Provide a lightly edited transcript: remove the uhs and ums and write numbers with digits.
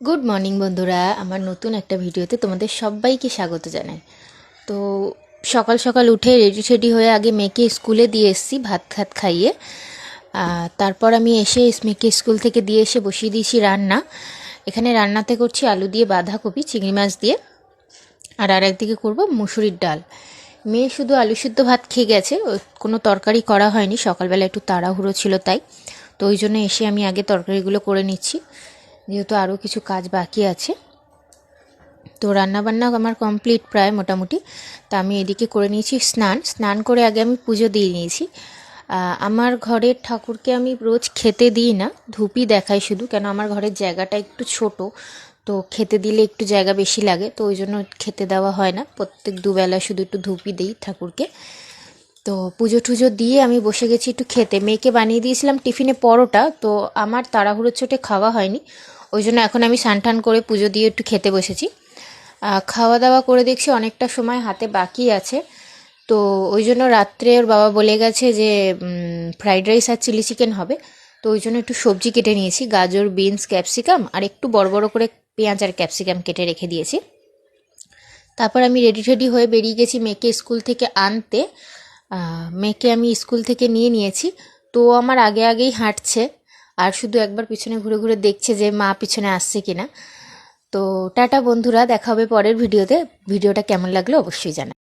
Good morning বন্ধুরা, আমার নতুন একটা ভিডিওতে তোমাদের সবাইকে স্বাগত জানাই। তো সকাল সকাল উঠে রেডি টেডি হয়ে আগে মেয়েকে স্কুলে দিয়ে এসেছি ভাত খাইয়ে। তারপর আমি এসে মেয়েকে স্কুল থেকে দিয়ে এসে বসিয়ে দিয়েছি রান্না। এখানে রান্নাতে করছি আলু দিয়ে বাঁধাকপি চিংড়ি মাছ দিয়ে, আর একদিকে করবো মুসুরির ডাল। মেয়ে শুধু আলু সিদ্ধ ভাত খেয়ে গেছে, কোনো তরকারি করা হয়নি, সকালবেলা একটু তাড়াহুড়ো ছিল তাই। তো ওই জন্য এসে আমি আগে তরকারিগুলো করে নিচ্ছি, যেহেতু আরও কিছু কাজ বাকি আছে। তো রান্নাবান্না আমার কমপ্লিট প্রায় মোটামুটি। তা আমি এদিকে করে নিয়েছি স্নান করে আগে আমি পুজো দিয়ে নিয়েছি। আমার ঘরের ঠাকুরকে আমি রোজ খেতে দিই না, ধূপই দেখাই শুধু, কেন আমার ঘরের জায়গাটা একটু ছোট, তো খেতে দিলে একটু জায়গা বেশি লাগে, তো ওই জন্য খেতে দেওয়া হয় না। প্রত্যেক দুবেলা শুধু একটু ধূপই দিই ঠাকুরকে। তো পুজো টুজো দিয়ে আমি বসে গেছি একটু খেতে। মেয়েকে বানিয়ে দিয়েছিলাম টিফিনে পরোটা, তো আমার তাড়াহুড়োর চোটে খাওয়া হয়নি, ওই জন্য এখন আমি স্নান করে পুজো দিয়ে একটু খেতে বসেছি। খাওয়া দাওয়া করে দেখছি অনেকটা সময় হাতে বাকি আছে, তো ওই জন্য রাত্রে ওর বাবা বলে গেছে যে ফ্রাইড রাইস আর চিলি চিকেন হবে। তো ওই জন্য একটু সবজি কেটে নিয়েছি, গাজর, বিনস, ক্যাপসিকাম আর একটু বড় বড় করে পেঁয়াজ আর ক্যাপসিকাম কেটে রেখে দিয়েছি। তারপর আমি রেডি হয়ে বেরিয়ে গেছি মেয়েকে স্কুল থেকে আনতে। মেয়েকে আমি স্কুল থেকে নিয়েছি, তো আমার আগে আগেই হাঁটছে, আর শুধু একবার পিছনে ঘুরে ঘুরে দেখছে যে মা পিছনে আসছে কিনা। তো টাটা বন্ধুরা, দেখা হবে পরের ভিডিওতে। ভিডিওটা কেমন লাগলো অবশ্যই জানাবেন।